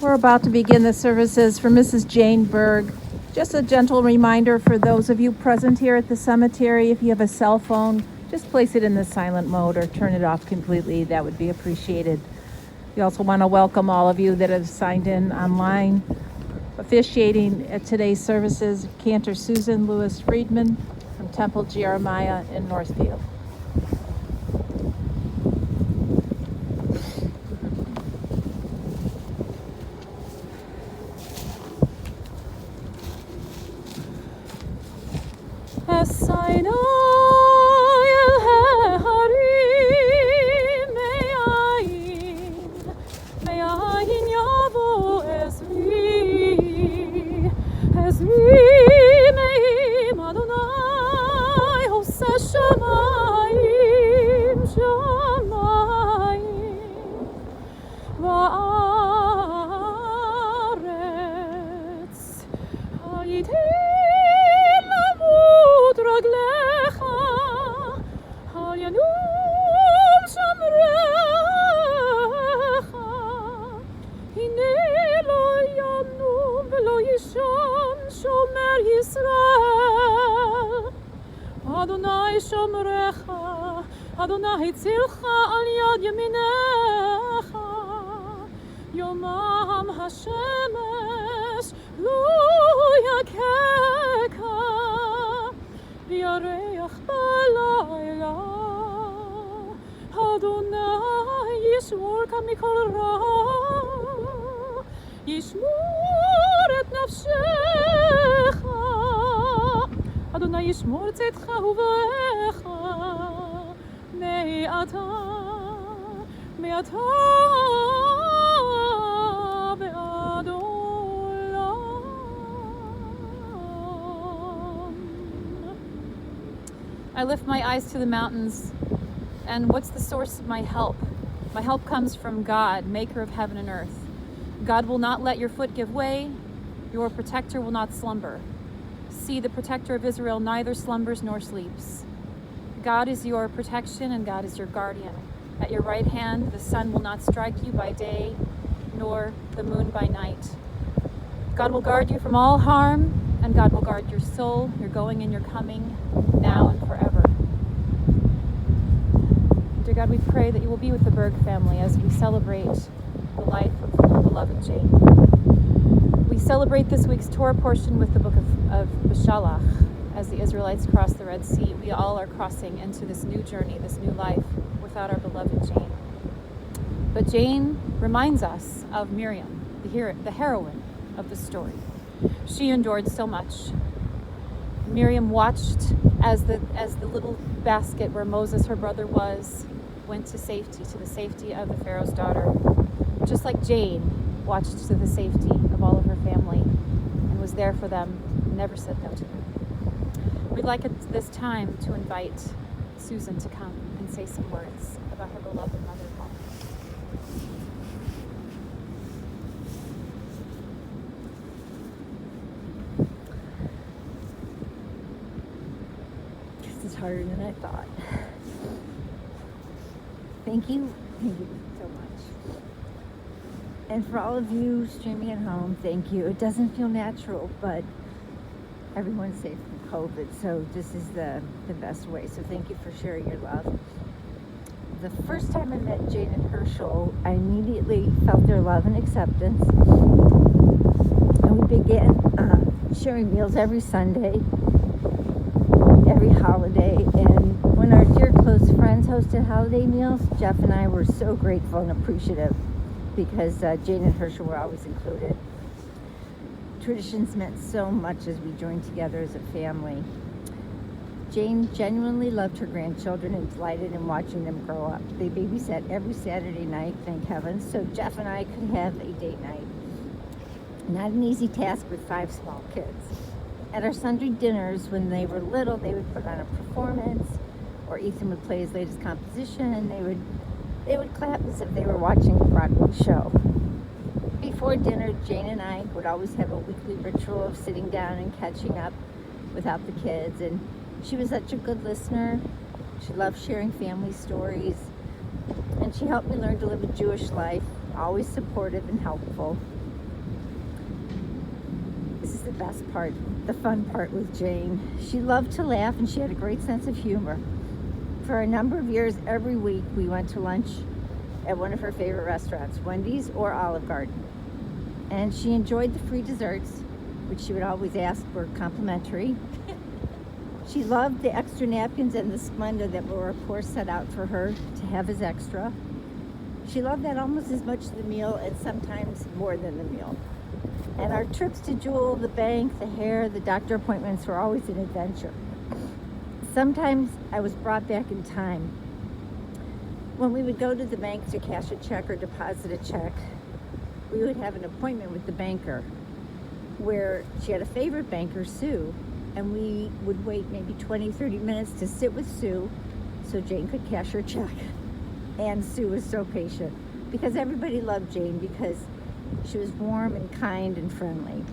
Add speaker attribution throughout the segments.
Speaker 1: We're about to begin the services for Mrs. Jane Berg. Just a gentle reminder for those of you present here at the cemetery, if you have a cell phone, just place it in the silent mode or turn it off completely. That would be appreciated. We also want to welcome all of you that have signed in online. Officiating at today's services, Cantor Susan Lewis Friedman from Temple Jeremiah in Northfield.
Speaker 2: Adonai tzilcha al yad yaminecha Yomam hashemesh lo yakeka V'yareach balayla Adonai yishmorka mikol ra Yishmor et nafshecha Adonai yishmor tzedcha uvecha Me'ata ve'ad olam. I lift my eyes to the mountains, and what's the source of my help? My help comes from God, maker of heaven and earth. God will not let your foot give way, your protector will not slumber. See, the protector of Israel neither slumbers nor sleeps. God is your protection and God is your guardian. At your right hand, the sun will not strike you by day, nor the moon by night. God will guard you from all harm, and God will guard your soul, your going and your coming, now and forever. Dear God, we pray that you will be with the Berg family as we celebrate the life of our beloved Jane. We celebrate this week's Torah portion with the book of Beshalach. As the Israelites cross the Red Sea, we all are crossing into this new journey, this new life, without our beloved Jane. But Jane reminds us of Miriam, the heroine of the story. She endured so much. Miriam watched as the little basket where Moses, her brother, went to safety, to the safety of the Pharaoh's daughter. Just like Jane watched to the safety of all of her family and was there for them, never said no to them. We'd like at this time to invite Susan to come and say some words about her beloved mother-in-law.
Speaker 3: This is harder than I thought. Thank you so much. And for all of you streaming at home, thank you. It doesn't feel natural, but everyone's safe from COVID, so this is the best way. So thank you for sharing your love. The first time I met Jane and Herschel, I immediately felt their love and acceptance. And we began sharing meals every Sunday, every holiday. And when our dear close friends hosted holiday meals, Jeff and I were so grateful and appreciative because Jane and Herschel were always included. Traditions meant so much as we joined together as a family. Jane genuinely loved her grandchildren and delighted in watching them grow up. They babysat every Saturday night, thank heavens, so Jeff and I could have a date night. Not an easy task with 5 small kids. At our Sunday dinners, when they were little, they would put on a performance, or Ethan would play his latest composition, and they would clap as if they were watching a Broadway show. Before dinner, Jane and I would always have a weekly ritual of sitting down and catching up without the kids. And she was such a good listener. She loved sharing family stories. And she helped me learn to live a Jewish life, always supportive and helpful. best part, the fun part with Jane. She loved to laugh and she had a great sense of humor. For a number of years, every week we went to lunch at one of her favorite restaurants, Wendy's or Olive Garden. And she enjoyed the free desserts, which she would always ask were complimentary. She loved the extra napkins and the Splenda that were, of course, set out for her to have as extra. She loved that almost as much as the meal, and sometimes more than the meal. And our trips to Jewel, the bank, the hair, the doctor appointments were always an adventure. Sometimes I was brought back in time. When we would go to the bank to cash a check or deposit a check, we would have an appointment with the banker where she had a favorite banker, Sue, and we would wait maybe 20, 30 minutes to sit with Sue so Jane could cash her check. And Sue was so patient because everybody loved Jane because she was warm and kind and friendly.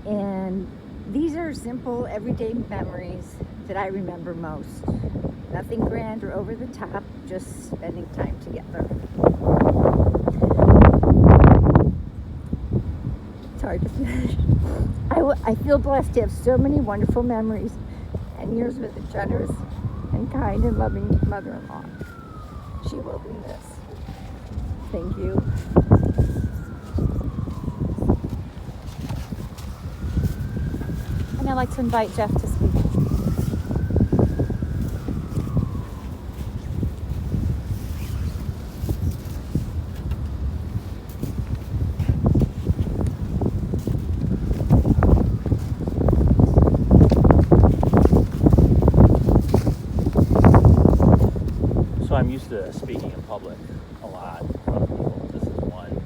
Speaker 3: And these are simple, everyday memories that I remember most. Nothing grand or over the top, just spending time together. It's hard to finish. I feel blessed to have so many wonderful memories and years with a generous and kind and loving mother-in-law. She will be missed. Thank you.
Speaker 2: And I'd like to invite Jeff to speak.
Speaker 4: So I'm used to speaking in public a lot in front of people. This is one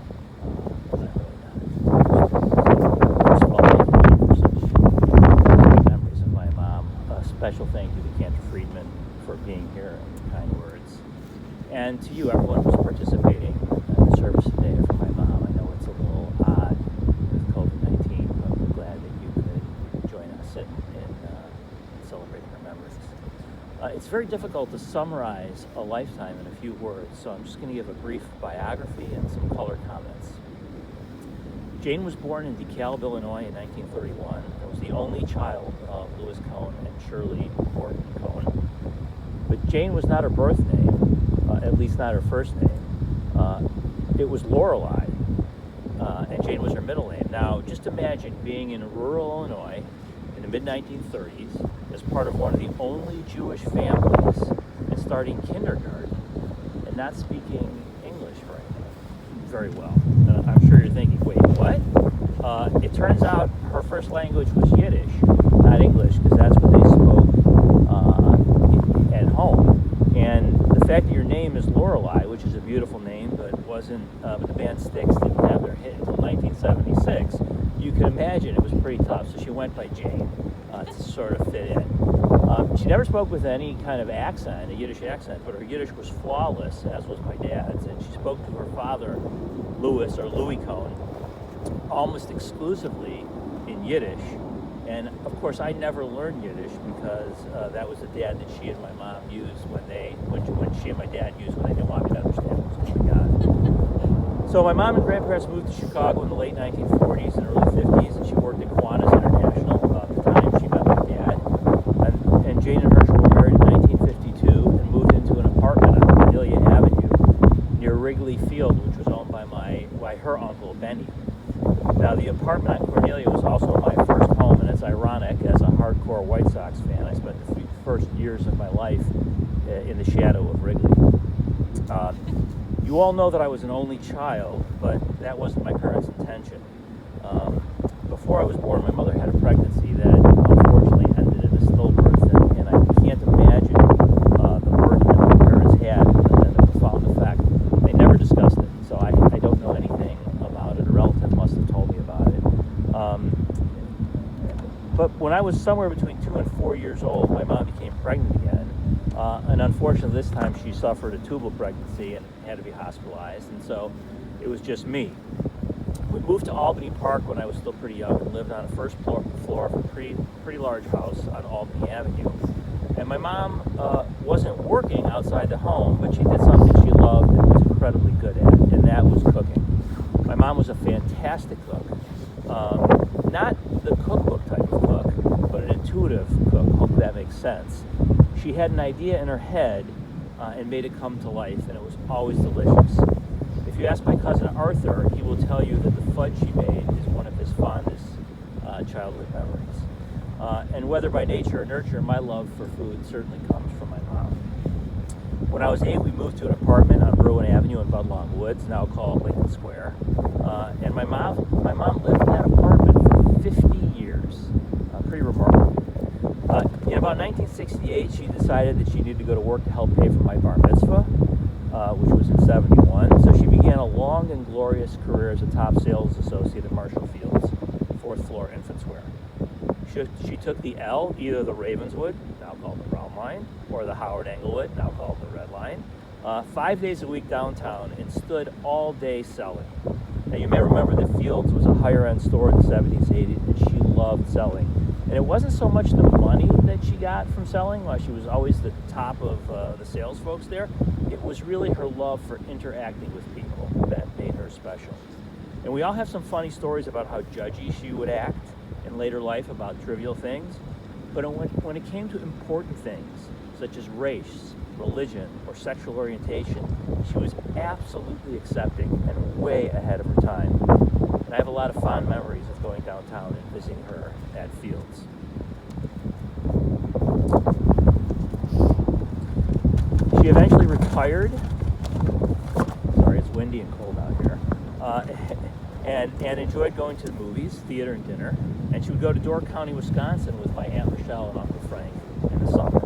Speaker 4: that I'm really not. First of all, thank you for such memories of my mom. A special thank you to Cantor Friedman for being here and kind words. And to you, everyone who's participating in the service today for my mom. I know it's a little odd with COVID-19, but we're glad that you could join us in celebrating her memories. It's very difficult to summarize a lifetime in a few words, so I'm just going to give a brief biography and some color comments. Jane was born in DeKalb, Illinois in 1931 and was the only child of Louis Cohn and Shirley Gordon Cohn. But Jane was not her birth name, at least not her first name. It was Lorelei, and Jane was her middle name. Now, just imagine being in rural Illinois in the mid-1930s as part of one of the only Jewish families and starting kindergarten and not speaking English very well. I'm sure you're thinking, wait, what? It turns out her first language was Yiddish, not English, because that's what they spoke at home. And the fact that your name is Lorelei, which is a beautiful name, but wasn't, but the band Styx didn't have their hit until 1976, you can imagine it was pretty tough. So she went by Jane to sort of fit in. She never spoke with any kind of accent, a Yiddish accent, but her Yiddish was flawless, as was my dad's. And she spoke to her father, Louis Cohn, almost exclusively in Yiddish. And of course, I never learned Yiddish because that was the dad that she and my mom used when she and my dad used when they didn't want me to understand what was going on. So my mom and grandparents moved to Chicago in the late 1940s and early 50s, and she worked at Kiwanis International at the time she met my dad. And Jane and Herschel were married in 1952 and moved into an apartment on Cornelia Avenue near Wrigley Field, which was owned by her uncle, Benny. Now, the apartment on Cornelia was also my first home, and it's ironic, as a hardcore White Sox fan, I spent the first years of my life in the shadow of Wrigley. You all know that I was an only child, but that wasn't my parents' intention. Before I was born, my mother had a pregnancy that unfortunately ended in a stillbirth, and I can't imagine the burden that my parents had and the profound effect. They never discussed it, so I don't know anything about it. A relative must have told me about it. But when I was somewhere between 2 and 4 years old, my mom became pregnant again. And unfortunately, this time she suffered a tubal pregnancy and had to be hospitalized. And so it was just me. We moved to Albany Park when I was still pretty young and lived on the first floor of a pretty large house on Albany Avenue. And my mom wasn't working outside the home, but she did something she loved and was incredibly good at, and that was cooking. My mom was a fantastic cook. Not the intuitive cook. Hope that makes sense. She had an idea in her head and made it come to life, and it was always delicious. If you ask my cousin Arthur, he will tell you that the fudge she made is one of his fondest childhood memories. And whether by nature or nurture, my love for food certainly comes from my mom. When I was 8, we moved to an apartment on Berwyn Avenue in Budlong Woods, now called Lincoln Square. And my mom lived in that apartment for 50 years. Pretty remarkable. In about 1968, she decided that she needed to go to work to help pay for my bar mitzvah, which was in 71. So she began a long and glorious career as a top sales associate at Marshall Field's, 4th floor infants wear. She took the L, either the Ravenswood, now called the Brown Line, or the Howard Englewood, now called the Red Line, 5 days a week downtown, and stood all day selling. Now you may remember that Fields was a higher end store in the 70s, 80s, and she loved selling. And it wasn't so much the money that she got from selling, while she was always the top of the sales folks there. It was really her love for interacting with people that made her special. And we all have some funny stories about how judgy she would act in later life about trivial things. But when it came to important things, such as race, religion, or sexual orientation, she was absolutely accepting and way ahead of her time. And I have a lot of fond memories of going downtown and visiting her at Fields. She eventually retired. Sorry, it's windy and cold out here. And enjoyed going to the movies, theater, and dinner. And she would go to Door County, Wisconsin with my Aunt Rochelle and Uncle Frank in the summer.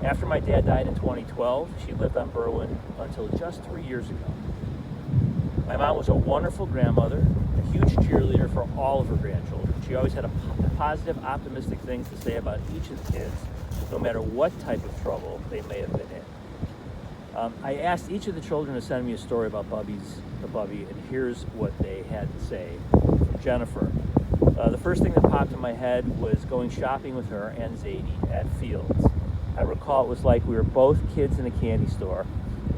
Speaker 4: After my dad died in 2012, she lived on Berwyn until just 3 years ago. My mom was a wonderful grandmother, a huge cheerleader for all of her grandchildren. She always had positive, optimistic things to say about each of the kids, no matter what type of trouble they may have been in. I asked each of the children to send me a story about Bubby, and here's what they had to say. From Jennifer. The first thing that popped in my head was going shopping with her and Zadie at Fields. I recall it was like we were both kids in a candy store,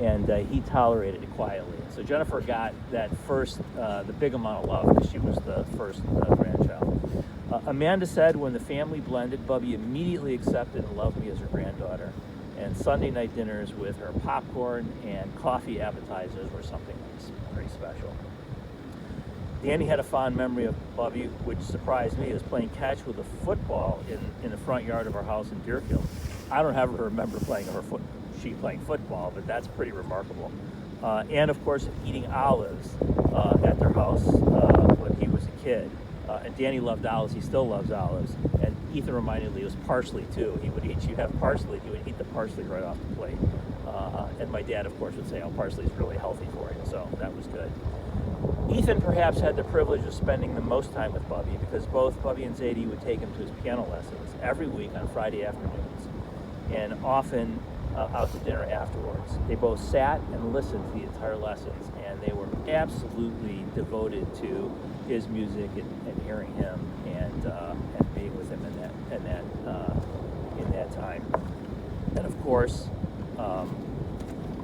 Speaker 4: and he tolerated it quietly. So Jennifer got that first, the big amount of love, because she was the first grandchild. Amanda said when the family blended, Bubby immediately accepted and loved me as her granddaughter. And Sunday night dinners with her popcorn and coffee appetizers were something pretty special. Danny had a fond memory of Bubby, which surprised me. He was playing catch with a football in the front yard of our house in Deerfield. I don't ever remember playing football, but that's pretty remarkable. And of course, eating olives at their house when he was a kid. And Danny loved olives. He still loves olives. And Ethan reminded me it was parsley too. She'd have parsley. He would eat the parsley right off the plate. And my dad, of course, would say, "Oh, parsley is really healthy for you." So that was good. Ethan perhaps had the privilege of spending the most time with Bubby, because both Bubby and Zadie would take him to his piano lessons every week on Friday afternoons, and often out to dinner afterwards. They both sat and listened to the entire lessons, and they were absolutely devoted to his music and hearing him and being with him in that time. And of course,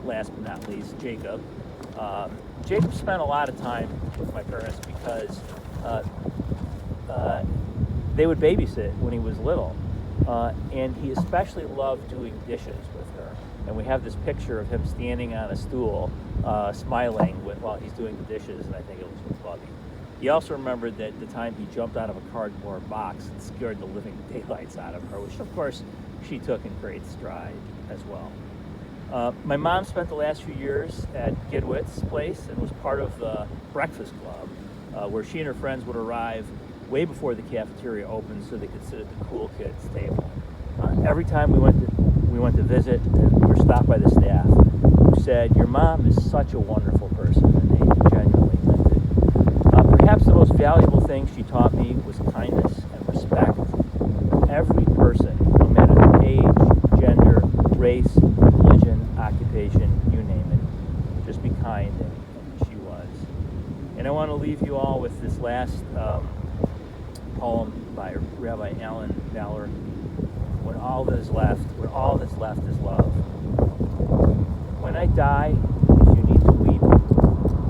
Speaker 4: last but not least, Jacob. Jacob spent a lot of time with my parents because they would babysit when he was little. And he especially loved doing dishes with her. And we have this picture of him standing on a stool, smiling while he's doing the dishes, and I think it was with Bubby. He also remembered that the time he jumped out of a cardboard box and scared the living daylights out of her, which of course she took in great stride as well. My mom spent the last few years at Gidwit's place and was part of the breakfast club, where she and her friends would arrive way before the cafeteria opened so they could sit at the cool kids table. Every time we went to visit, we were stopped by the staff who said, "Your mom is such a wonderful person," and they genuinely meant it. Perhaps the most valuable thing she taught me was kindness and respect. Every person, no matter their age, gender, race, religion, occupation, you name it, just be kind, and she was. And I want to leave you all with this last poem by Rabbi Alan Valor. When all that's left is love. When I die, if you need to weep,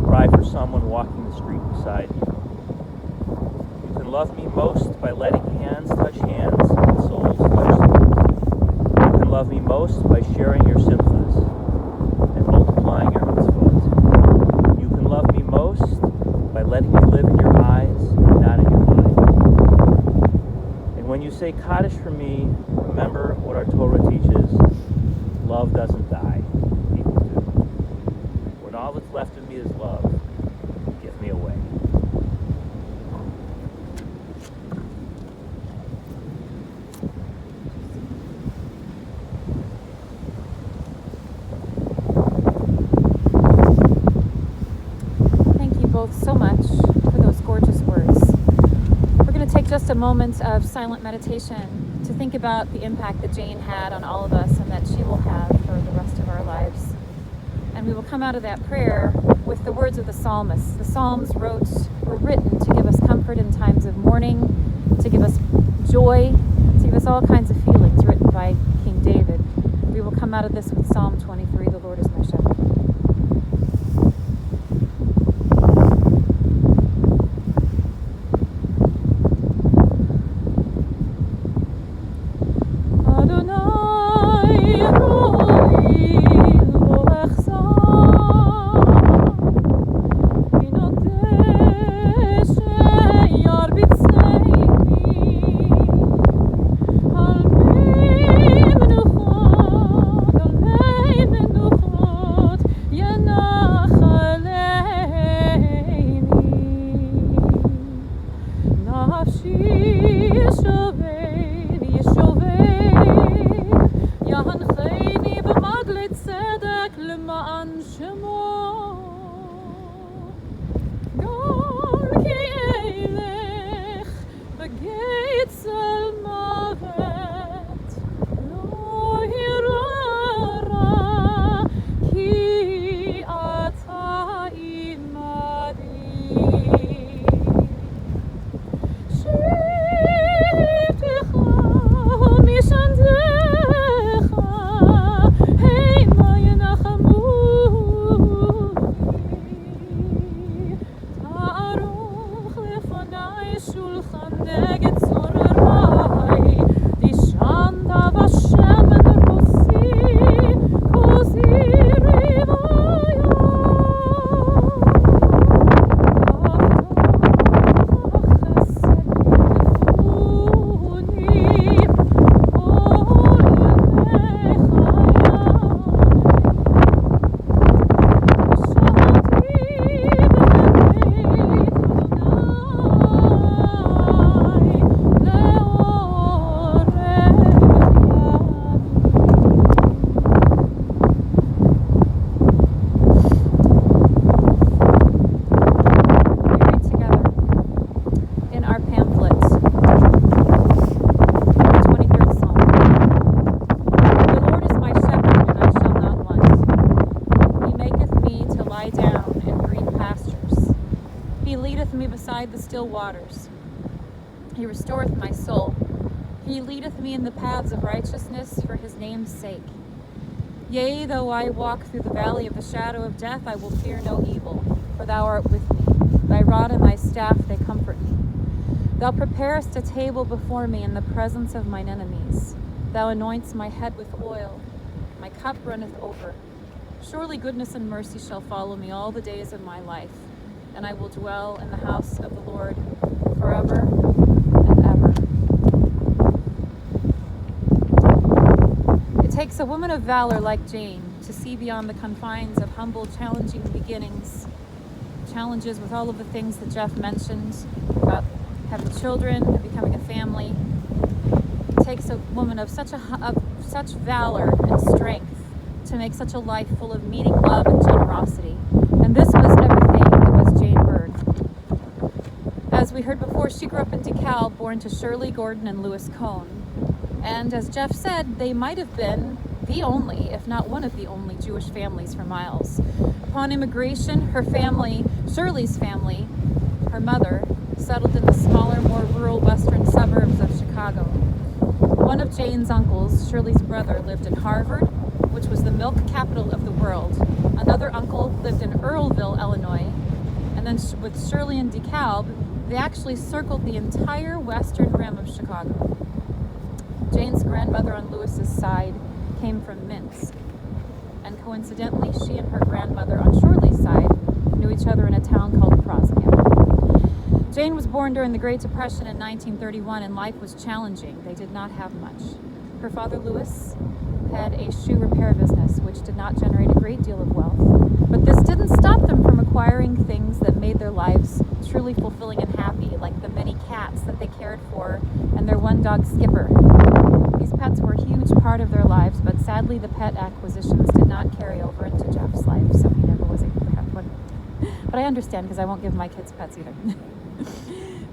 Speaker 4: cry for someone walking the street beside you. You can love me most by letting hands touch hands and souls touch love me most by sharing your simchas and multiplying your mitzvot. You can love me most by letting me live in your eyes and not in your mind. And when you say Kaddish for me, remember what our Torah teaches. Love doesn't die. People do. When all that's left of me is love, give me away.
Speaker 2: Thank you both so much for those gorgeous words. We're going to take just a moment of silent meditation to think about the impact that Jane had on all of us and that she will have for the rest of our lives. And we will come out of that prayer with the words of the psalmist. The Psalms were written to give us comfort in times of mourning, to give us joy, to give us all kinds of feelings, written by King David. We will come out of this with Psalm 23, the Lord is my shepherd. The still waters. He restoreth my soul. He leadeth me in the paths of righteousness for his name's sake. Yea, though I walk through the valley of the shadow of death, I will fear no evil, for thou art with me. Thy rod and thy staff, they comfort me. Thou preparest a table before me in the presence of mine enemies. Thou anointest my head with oil. My cup runneth over. Surely goodness and mercy shall follow me all the days of my life, and I will dwell in the house of the Lord forever and ever. It takes a woman of valor like Jane to see beyond the confines of humble, challenging beginnings, challenges with all of the things that Jeff mentioned about having children and becoming a family. It takes a woman of such valor and strength to make such a life full of meaning, love, and generosity. And this was everything that was Jane Berg. As we heard before, she grew up in DeKalb, born to Shirley Gordon and Louis Cohn. And as Jeff said, they might have been the only, if not one of the only, Jewish families for miles. Upon immigration, her family, Shirley's family, her mother, settled in the smaller, more rural western suburbs of Chicago. One of Jane's uncles, Shirley's brother, lived in Harvard, which was the milk capital of the world. Another uncle lived in Earlville, Illinois. And then with Shirley and DeKalb, they actually circled the entire western rim of Chicago. Jane's grandmother on Lewis's side came from Minsk. And coincidentally, she and her grandmother on Shorley's side knew each other in a town called Prosnia. Jane was born during the Great Depression in 1931, and life was challenging. They did not have much. Her father, Louis, had a shoe repair business, which did not generate a great deal of wealth. But this didn't stop them from acquiring things that made their lives truly fulfilling and happy, like the many cats that they cared for and their one dog, Skipper. These pets were a huge part of their lives, but sadly the pet acquisitions did not carry over into Jeff's life, so he never was able to have one. But I understand, because I won't give my kids pets either.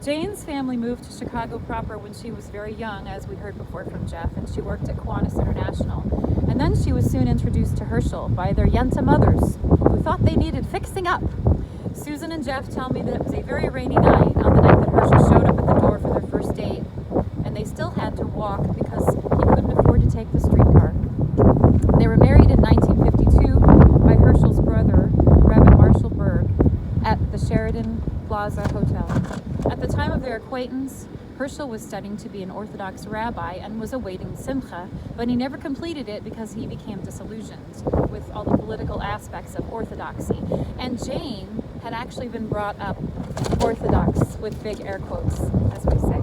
Speaker 2: Jane's family moved to Chicago proper when she was very young, as we heard before from Jeff, and she worked at Cohn International. And then she was soon introduced to Herschel by their Yenta mothers, who thought they needed fixing up. Susan and Jeff tell me that it was a very rainy night on the night that Herschel showed up at the door for their first date, and they still had to walk because he couldn't afford to take the streetcar. They were married in 1952 by Herschel's brother, Reverend Marshall Berg, at the Sheridan Plaza Hotel. At the time of their acquaintance, Herschel was studying to be an Orthodox rabbi and was awaiting Simcha, but he never completed it because he became disillusioned with all the political aspects of Orthodoxy. And Jane had actually been brought up Orthodox, with big air quotes, as we say,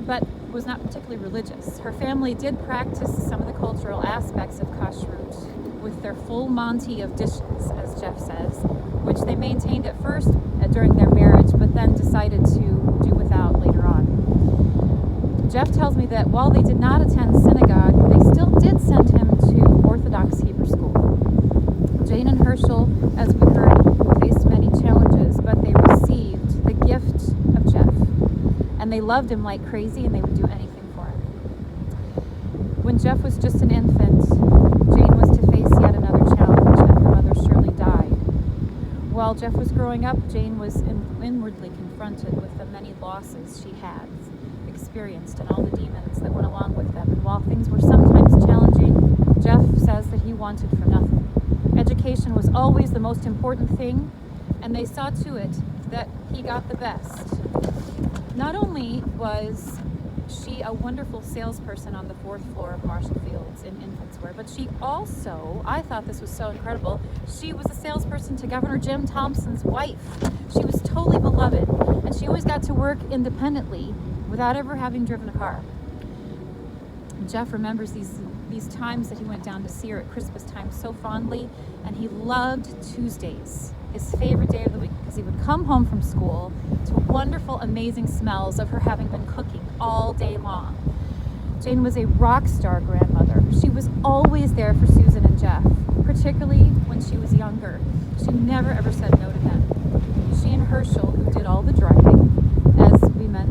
Speaker 2: but was not particularly religious. Her family did practice some of the cultural aspects of kashrut with their full Monty of dishes, as Jeff says, which they maintained at first during their marriage, but then decided to do without later on. Jeff tells me that while they did not attend synagogue, they still did send him to Orthodox Hebrew school. Jane and Herschel, as we heard, faced many challenges, but they received the gift of Jeff. And they loved him like crazy, and they would do anything for him. When Jeff was just an infant, Jane was to face yet another challenge, and her mother Shirley died. While Jeff was growing up, Jane was inwardly confronted with the many losses she had experienced and all the demons that went along with them. And while things were sometimes challenging, Jeff says that he wanted for nothing. Education was always the most important thing, and they saw to it that he got the best. Not only was she a wonderful salesperson on the 4th floor of Marshall Fields in infants wear, but she also, I thought this was so incredible, she was a salesperson to Governor Jim Thompson's wife. She was totally beloved, and she always got to work independently without ever having driven a car. Jeff remembers these times that he went down to see her at Christmas time so fondly, and he loved Tuesdays, his favorite day of the week, because he would come home from school to wonderful, amazing smells of her having been cooking all day long. Jane was a rock star grandmother. She was always there for Susan and Jeff, particularly when she was younger. She never ever said no to them. She and Herschel, who did all the driving,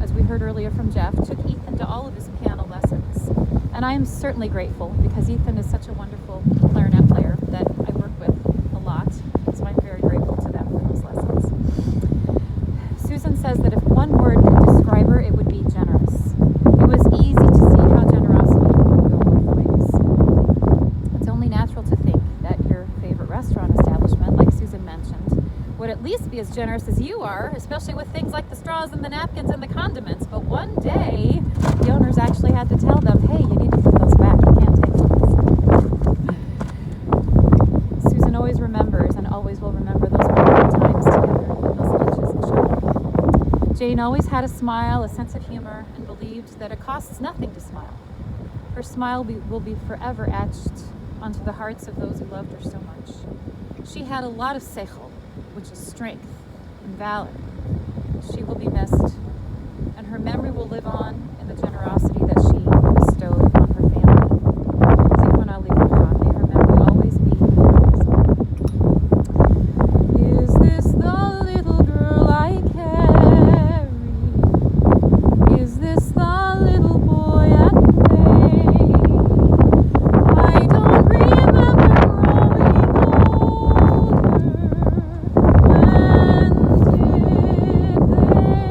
Speaker 2: as we heard earlier from Jeff, took Ethan to all of his piano lessons. And I am certainly grateful, because Ethan is such a wonderful clarinet player that I work with a lot. So I'm very grateful to them for those lessons. Susan says that if one word could describe her, it would be generous. It was easy to see how generosity could go both ways. It's only natural to think that your favorite restaurant establishment, like Susan mentioned, would at least be as generous as you are, especially with things like the straws and the napkins and the condiments. But one day, the owners actually had to tell them, hey, you need to put those back. You can't take those. Susan always remembers and always will remember those wonderful times together, those lunches and shopping. Jane always had a smile, a sense of humor, and believed that it costs nothing to smile. Her smile will be forever etched onto the hearts of those who loved her so much. She had a lot of seichel, which is strength and valor. She will be missed, and her memory will live on in the generosity that she bestowed upon her family. Zichronah livracha, may her memory always be praised. Is this the little girl I carry? Is this the little boy at play? I don't remember growing older. When did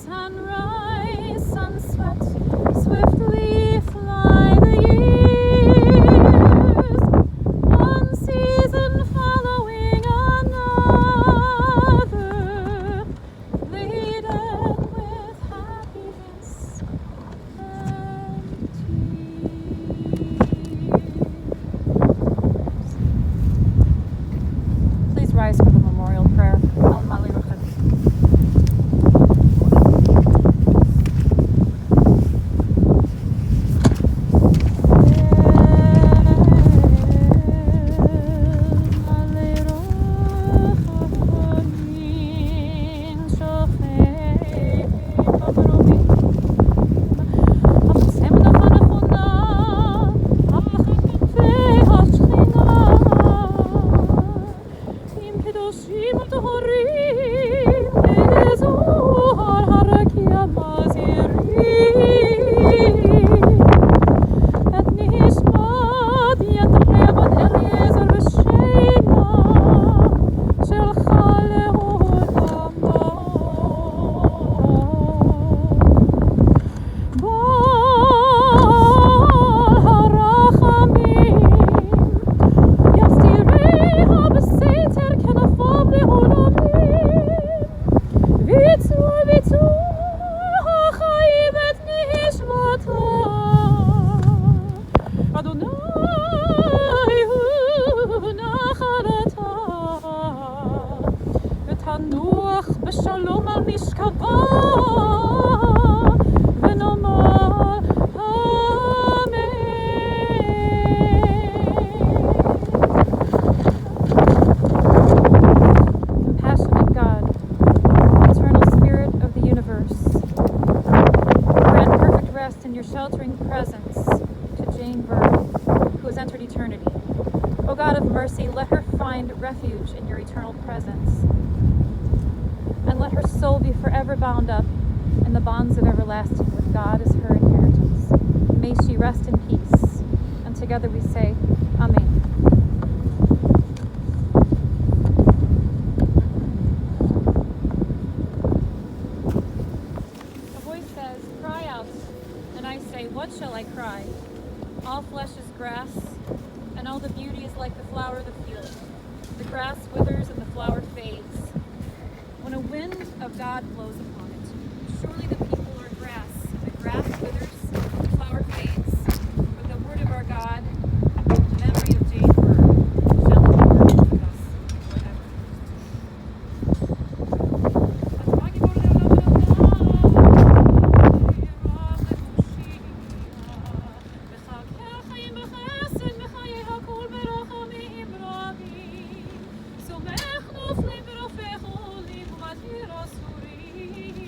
Speaker 2: Sunrise, sunset, swiftly fly the years, one season following another, laden with happiness and tears. Please rise for the memorial prayer. ותנוח בשלום על משכבה ונאמר אמן. Compassionate God, eternal Spirit of the universe, grant perfect rest in your sheltering presence to Jane Berg, who has entered eternity. O God of mercy, let her find refuge in your eternal presence, and let her soul be forever bound up in the bonds of everlasting with God as her inheritance. May she rest in peace. And together we say, Amen. A voice says, cry out. And I say, what shall I cry? All flesh is grass, and all the beauty is like the flower of the field. The grass withers and the flower fades, when a wind of God blows upon it. Surely the people are grass, and the grass withers, the flower fades, but the word of our God, the memory of Jane Berg, shall endure with us forever. סומך נופלים ברופך עולים ומתיר אסורים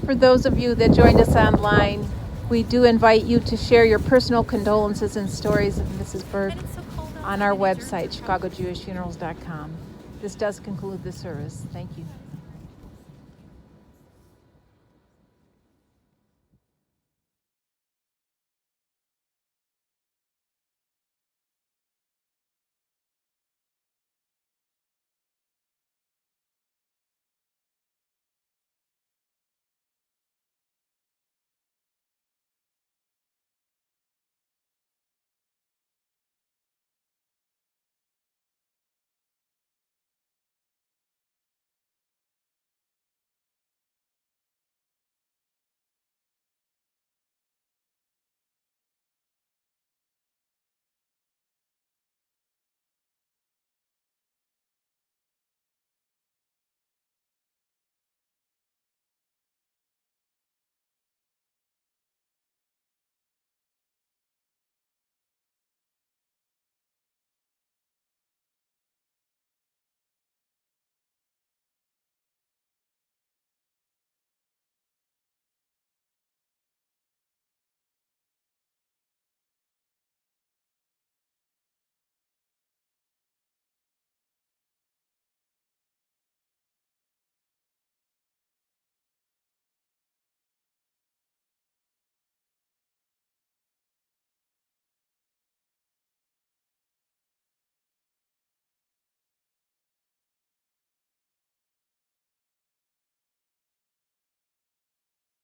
Speaker 1: For those of you that joined us online, we do invite you to share your personal condolences and stories of Mrs. Berg on our website, ChicagoJewishFunerals.com. This does conclude the service. Thank you.